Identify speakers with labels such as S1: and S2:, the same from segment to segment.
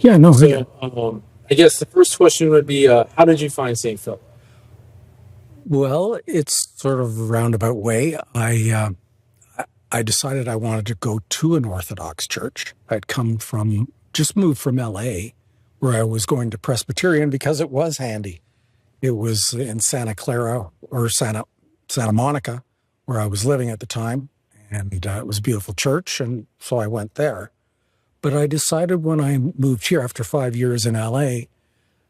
S1: Yeah, no.
S2: So, I guess the first question would be, how did you find St. Philip?
S1: Well, it's sort of a roundabout way. I decided I wanted to go to an Orthodox church. I'd just moved from LA, where I was going to Presbyterian because it was handy. It was in Santa Clara or Santa Monica, where I was living at the time, and it was a beautiful church, and so I went there. But I decided when I moved here after 5 years in LA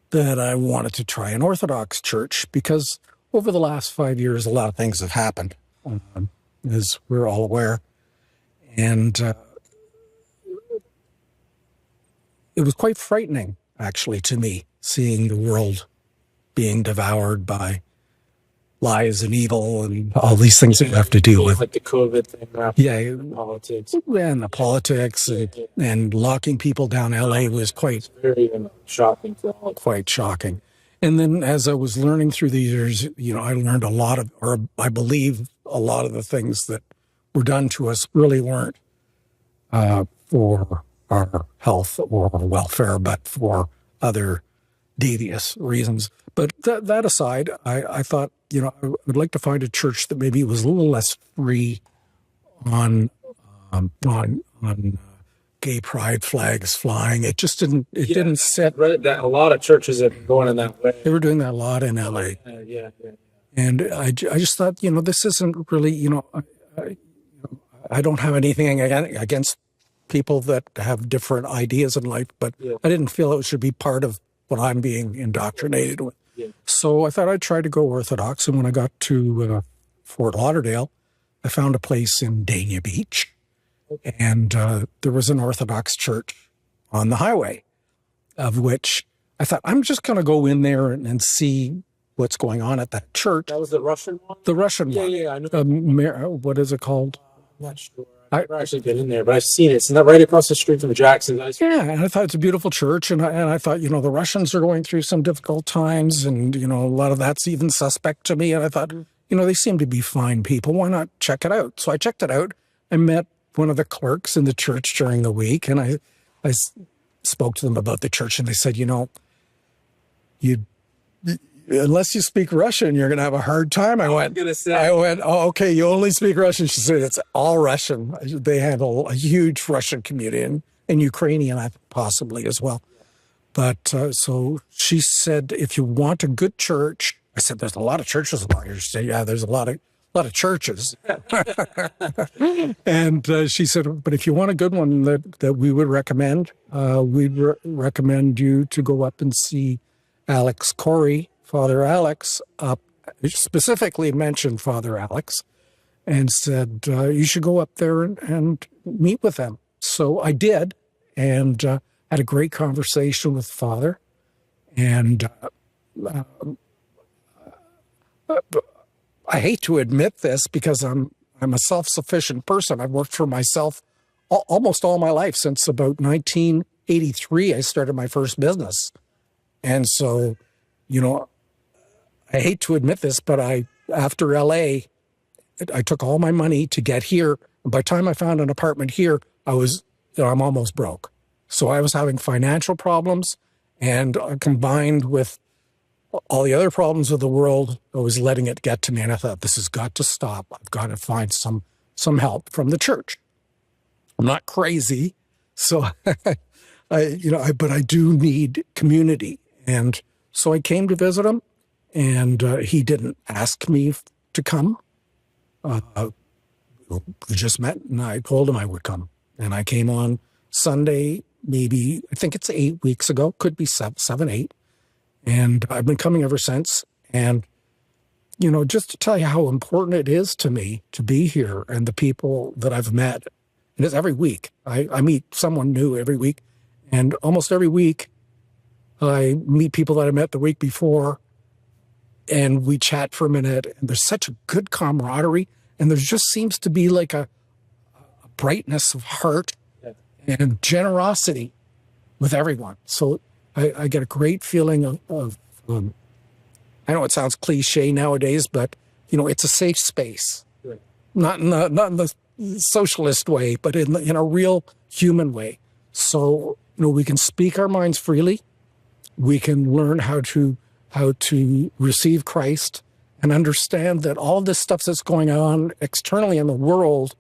S1: that I wanted to try an Orthodox church because over the last 5 years, a lot of things have happened, as we're all aware. And it was quite frightening, actually, to me, seeing the world being devoured by lies and evil and all these things that you have to deal with.
S2: Like the COVID thing,
S1: Yeah,
S2: politics.
S1: and the politics and locking people down. LA was
S2: It's very shocking to all.
S1: quite shocking. And then as I was learning through the years, I learned a lot of, or I believe a lot of the things that were done to us really weren't for our health or welfare, but for other devious reasons. But that aside, I thought, I would like to find a church that maybe was a little less free on gay pride flags flying. It just didn't set.
S2: Read that a lot of churches have been going in that way.
S1: They were doing that a lot in LA.
S2: Yeah.
S1: And I just thought, this isn't really, I don't have anything against people that have different ideas in life, but I didn't feel it should be part of what I'm being indoctrinated with.
S2: Yeah.
S1: So I thought I'd try to go Orthodox. And when I got to Fort Lauderdale, I found a place in Dania Beach. And there was an Orthodox church on the highway, of which I thought, I'm just going to go in there and see what's going on at that church.
S2: That was the Russian one?
S1: The Russian one.
S2: Yeah, I know.
S1: What is it called?
S2: I'm not sure. I've never actually been in there, but I've seen it. It's not right across the street from Jackson.
S1: Yeah, and I thought it's a beautiful church, and I thought, the Russians are going through some difficult times, and, a lot of that's even suspect to me, and I thought, they seem to be fine people. Why not check it out? So I checked it out. I met one of the clerks in the church during the week, and I spoke to them about the church, and they said, unless you speak Russian, you're going to have a hard time. I went, oh, okay, you only speak Russian. She said, it's all Russian. They handle a huge Russian community and Ukrainian possibly as well. But so she said, if you want a good church, I said, there's a lot of churches along here. She said, yeah, there's a lot of churches. And she said, but if you want a good one that we would recommend, we'd recommend you to go up and see Alex Corey, Father Alex, specifically mentioned Father Alex and said, you should go up there and meet with them. So I did, and had a great conversation with Father. And I hate to admit this because I'm a self-sufficient person. I've worked for myself almost all my life. Since about 1983, I started my first business. And so, I hate to admit this, but after LA, I took all my money to get here. And by the time I found an apartment here, I'm almost broke. So I was having financial problems, and combined with all the other problems of the world, I was letting it get to me. And I thought, this has got to stop. I've got to find some help from the church. I'm not crazy. So, but I do need community. And so I came to visit him, and he didn't ask me to come. We just met, and I told him I would come. And I came on Sunday, maybe, I think it's 8 weeks ago, could be 7, 8. And I've been coming ever since. And, just to tell you how important it is to me to be here and the people that I've met. And it's every week. I meet someone new every week. And almost every week, I meet people that I met the week before, and we chat for a minute. And there's such a good camaraderie. And there just seems to be like a brightness of heart and generosity with everyone. So I get a great feeling of I know it sounds cliche nowadays, but, it's a safe space. Right. Not in the socialist way, but in a real human way. So, we can speak our minds freely. We can learn how to receive Christ and understand that all this stuff that's going on externally in the world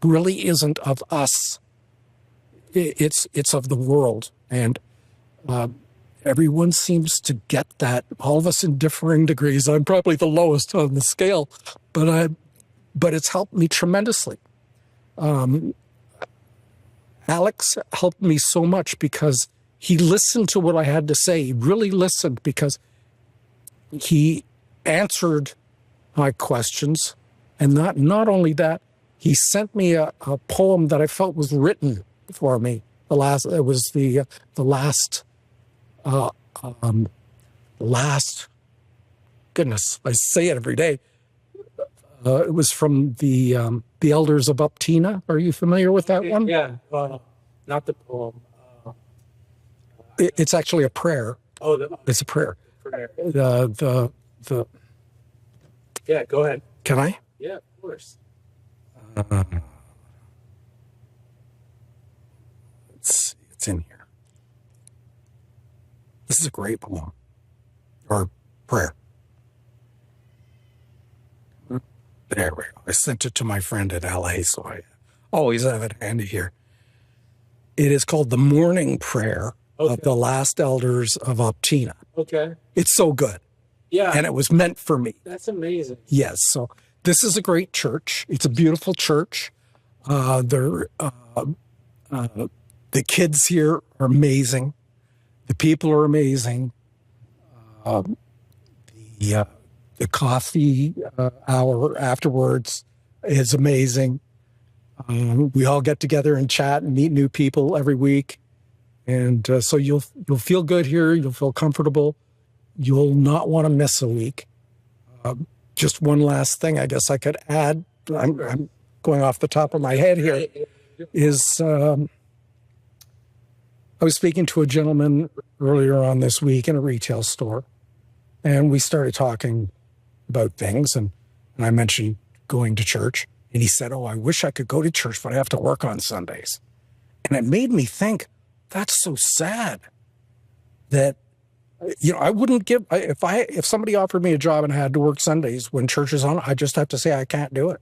S1: really isn't of us. It's of the world. And everyone seems to get that, all of us in differing degrees. I'm probably the lowest on the scale, but it's helped me tremendously. Alex helped me so much because he listened to what I had to say. He really listened because he answered my questions. And not only that, he sent me a poem that I felt was written for me. It was the last, goodness, I say it every day. It was from the Elders of Uptina. Are you familiar with that one?
S2: Yeah, not the poem.
S1: It's actually a prayer.
S2: Oh,
S1: it's a prayer.
S2: prayer.
S1: The
S2: Yeah, go ahead.
S1: Can I?
S2: Yeah, of course.
S1: It's in here. This is a great poem or prayer. There we go. I sent it to my friend at LA, so I always have it handy here. It is called the Morning Prayer of the Last Elders of Optina.
S2: Okay.
S1: It's so good.
S2: Yeah.
S1: And it was meant for me.
S2: That's amazing.
S1: Yes. So this is a great church. It's a beautiful church. The kids here are amazing. The people are amazing. The coffee hour afterwards is amazing. We all get together and chat and meet new people every week. And so you'll feel good here. You'll feel comfortable. You'll not want to miss a week. Just one last thing I guess I could add. I'm going off the top of my head here. Is I was speaking to a gentleman earlier on this week in a retail store, and we started talking about things, and I mentioned going to church, and he said, "Oh, I wish I could go to church, but I have to work on Sundays." And it made me think, that's so sad that, I wouldn't give, if somebody offered me a job and I had to work Sundays when church is on, I just have to say I can't do it,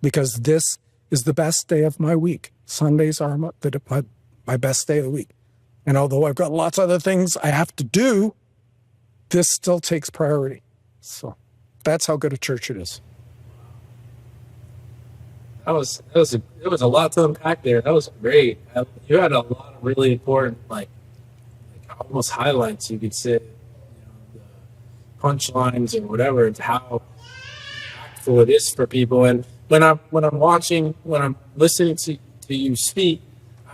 S1: because this is the best day of my week. Sundays are my best day of the week. And although I've got lots of other things I have to do, this still takes priority. So that's how good a church it is.
S2: It was a lot to unpack there. That was great. You had a lot of really important, like almost highlights, you could say, the punchlines or whatever, and how impactful it is for people. And when I'm listening to you speak,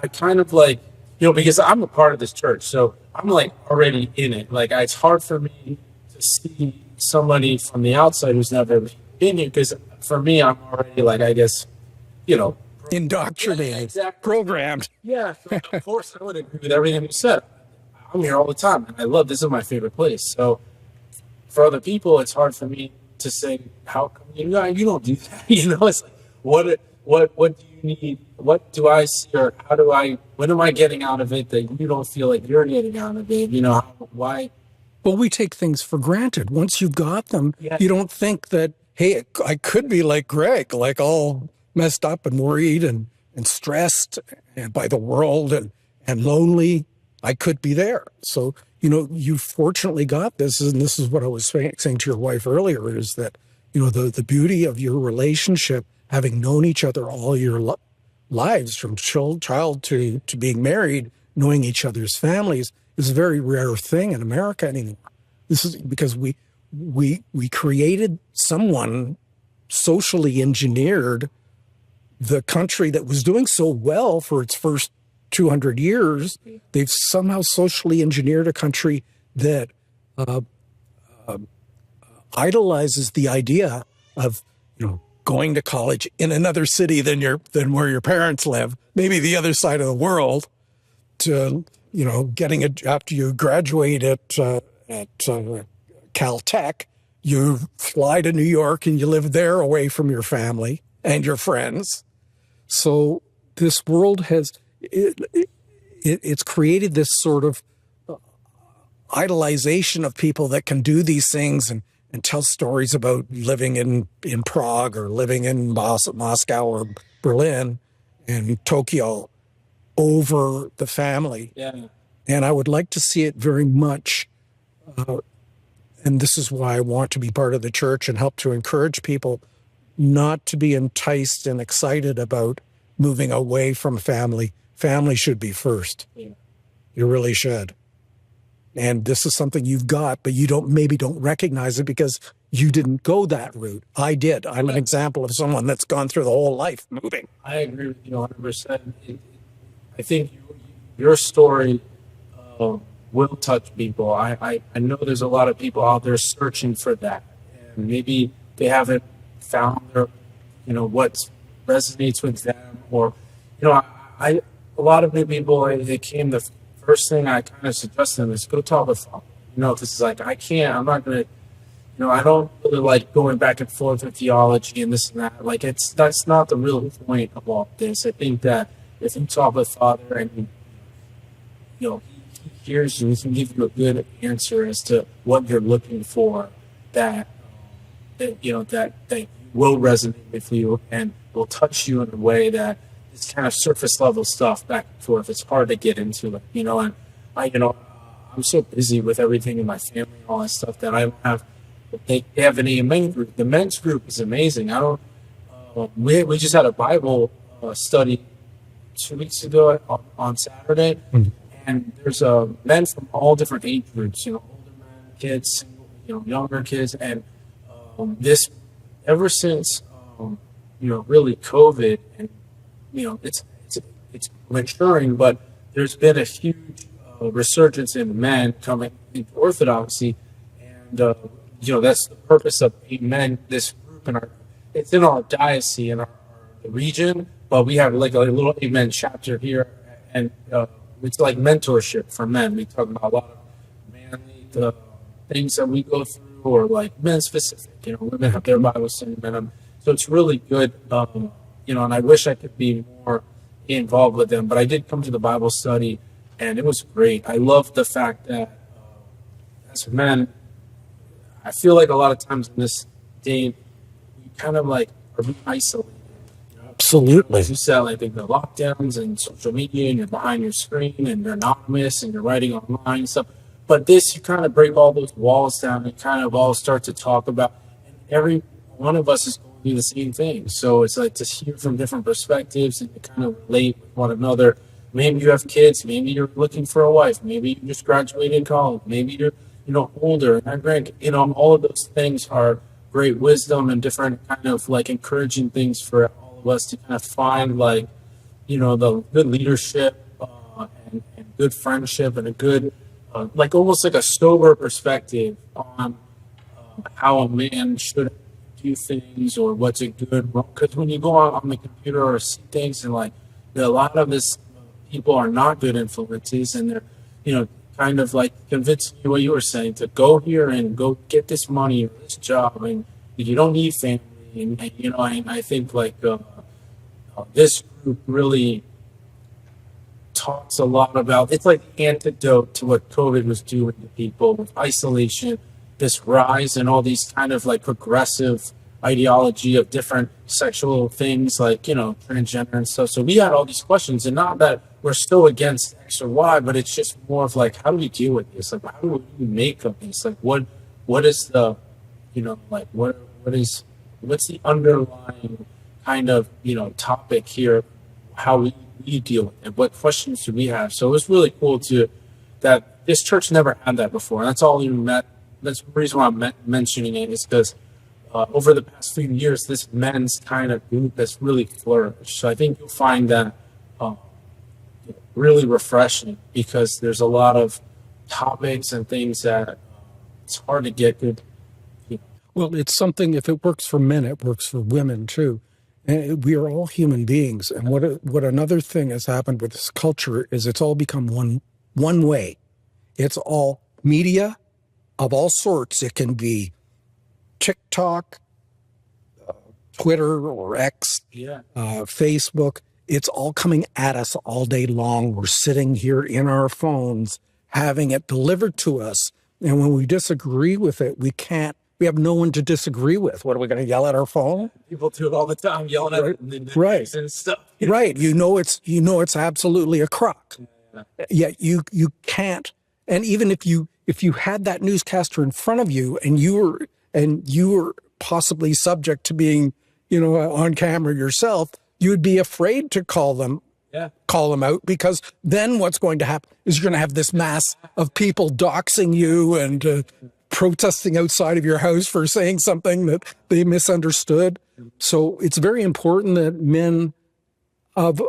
S2: I kind of like, because I'm a part of this church, so I'm like already in it. Like it's hard for me to see somebody from the outside who's never been here, because for me, I'm already like, I guess,
S1: indoctrinated,
S2: exactly.
S1: Programmed.
S2: Yeah, so of course I would agree with everything you said. I'm here all the time, and I love this. Is my favorite place. So for other people, it's hard for me to say, how come you don't do that? It's like, what do you need? What do I see, or what am I getting out of it that you don't feel like you're getting out of it? Why?
S1: Well, we take things for granted. Once you've got them, You don't think that, hey, I could be like Greg, like all messed up and worried and stressed by the world and lonely. I could be there. So, you fortunately got this. And this is what I was saying to your wife earlier, is that, the beauty of your relationship, having known each other all your lives, from child to being married, knowing each other's families, is a very rare thing in America anymore. This is because we created someone, socially engineered the country that was doing so well for its first 200 years. They've somehow socially engineered a country that idolizes the idea of, going to college in another city than where your parents live, maybe the other side of the world, to, getting after you graduate at Caltech, you fly to New York and you live there away from your family and your friends. So this world it's created this sort of idolization of people that can do these things and tell stories about living in Prague or living in Moscow or Berlin and Tokyo over the family.
S2: Yeah.
S1: And I would like to see it very much. And this is why I want to be part of the church and help to encourage people not to be enticed and excited about moving away from family. Family should be first.
S2: Yeah.
S1: You really should. And this is something you've got, but you maybe don't recognize it because you didn't go that route. I did. I'm an example of someone that's gone through the whole life moving.
S2: I agree with you 100%. I think your story will touch people. I know there's a lot of people out there searching for that, and maybe they haven't found what resonates with them, or a lot of new people. They came. The first thing I kind of suggest to them is go talk with them. This is like I'm not gonna. I don't really like going back and forth with theology and this and that. Like that's not the real point of all this. I think that if you talk with Father and he hears you, he can give you a good answer as to what you're looking for that will resonate with you and will touch you in a way that is kind of surface level stuff back and forth. It's hard to get into it, and I'm so busy with everything in my family and all that stuff that I don't have. They have an main group. The men's group is amazing. I don't. We just had a Bible study 2 weeks ago on Saturday, and there's men from all different age groups. Older men, kids, younger kids, and this ever since really COVID, and it's maturing, but there's been a huge resurgence in men coming into Orthodoxy, and that's the purpose of Amen. This group it's in our diocese in our region, but we have like a little Amen chapter here, and it's like mentorship for men. We talk about a lot of manly things that we go through, or like men specific. Women have their Bible study, men. So it's really good. And I wish I could be more involved with them, but I did come to the Bible study, and it was great. I love the fact that as men, I feel like a lot of times in this day, we kind of like are being isolated.
S1: Absolutely.
S2: As you said, I think the lockdowns and social media, and you're behind your screen, and you're anonymous, and you're writing online and stuff. But this, you kind of break all those walls down and kind of all start to talk about, and every one of us is going through the same thing. So it's like to hear from different perspectives and to kind of relate with one another. Maybe you have kids, maybe you're looking for a wife, maybe you just graduated college, maybe you're older, and all of those things are great wisdom and different kind of like encouraging things for all of us to kind of find the good leadership and good friendship and a good almost like a sober perspective on how a man should do things or what's a good wrong. Because when you go on the computer or see things and a lot of this people are not good influences, and they're kind of like convincing you what you were saying to go here and go get this money or this job, and you don't need family, and I think this group really talks a lot about, it's like the antidote to what COVID was doing to people with isolation, this rise and all these kind of like progressive ideology of different sexual things like transgender and stuff. So we had all these questions, and not that we're still against X or Y, but it's just more of like, how do we deal with this? Like, how do we make of this? Like, what is the what's the underlying kind of topic here? How we deal with it? What questions do we have? So it was really cool that this church never had that before. And that's all we met. That's the reason why I'm mentioning it, is because over the past few years, this men's kind of group has really flourished. So I think you'll find that really refreshing, because there's a lot of topics and things that it's hard to get good.
S1: Well, it's something, if it works for men, it works for women too. And we are all human beings. And what another thing has happened with this culture is it's all become one way. It's all media of all sorts. It can be TikTok, Twitter or X, Facebook. it's all coming at us all day long. We're sitting here in our phones, having it delivered to us. And when we disagree with it, we have no one to disagree with. What are we going to yell at our phone?
S2: People do it all the time, yelling at
S1: Right.
S2: and stuff.
S1: Right. It's absolutely a crock. Yeah. You can't. And even if you had that newscaster in front of you and you were possibly subject to being, on camera yourself, you would be afraid to call them out, because then what's going to happen is you're going to have this mass of people doxing you and protesting outside of your house for saying something that they misunderstood. So it's very important that men of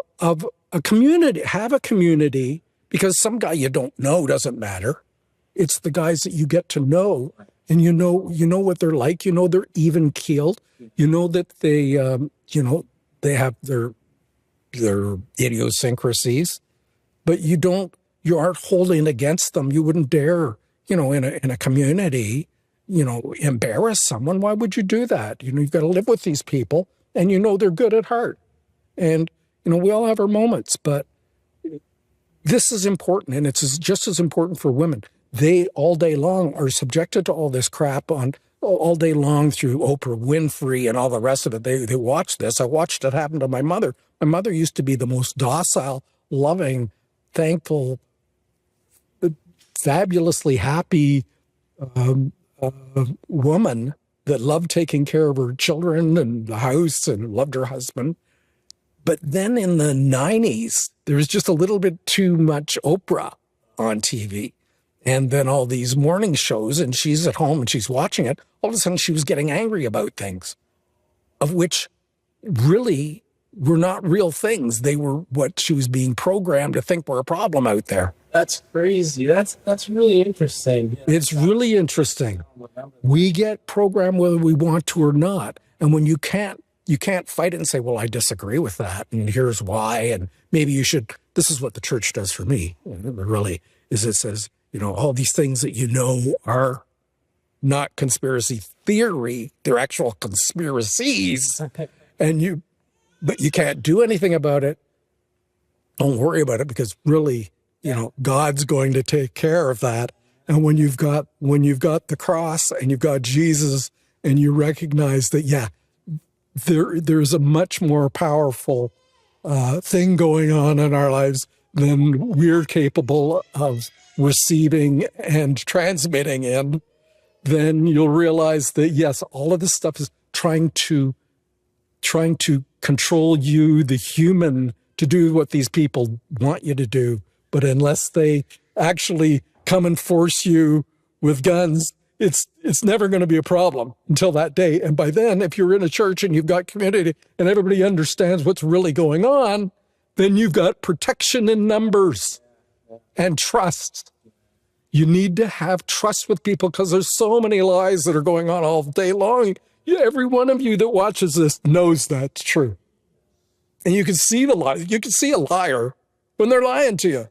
S1: a community have a community, because some guy you don't know doesn't matter. It's the guys that you get to know, and you know what they're like. They're even keeled. That they have their idiosyncrasies, but you aren't holding against them. You wouldn't dare, in a community, embarrass someone. Why would you do that? You've got to live with these people, and they're good at heart. And, we all have our moments, but this is important, and it's just as important for women. They all day long are subjected to all this crap on all day long through Oprah Winfrey and all the rest of it. They watch this. I watched it happen to my mother. My mother used to be the most docile, loving, thankful, fabulously happy woman that loved taking care of her children and the house and loved her husband. But then in the 90s, there was just a little bit too much Oprah on TV. And then all these morning shows, and she's at home and she's watching it. All of a sudden, she was getting angry about things, of which really were not real things. They were what she was being programmed to think were a problem out there.
S2: That's crazy. That's really interesting.
S1: It's really interesting. We get programmed whether we want to or not. And when you can't fight it and say, well, I disagree with that, and here's why, and maybe you should. This is what the church does for me, really, is it says, all these things that are not conspiracy theory, they're actual conspiracies, but you can't do anything about it. Don't worry about it, because really, God's going to take care of that. And when you've got the cross and you've got Jesus, and you recognize that, there's a much more powerful thing going on in our lives than we're capable of receiving and transmitting in, then you'll realize that, yes, all of this stuff is trying to control you, the human, to do what these people want you to do. But unless they actually come and force you with guns, it's never going to be a problem until that day. And by then, if you're in a church and you've got community and everybody understands what's really going on, then you've got protection in numbers and trust. You need to have trust with people, because there's so many lies that are going on all day long. Every one of you that watches this knows that's true. And you can see the lie. You can see a liar when they're lying to you.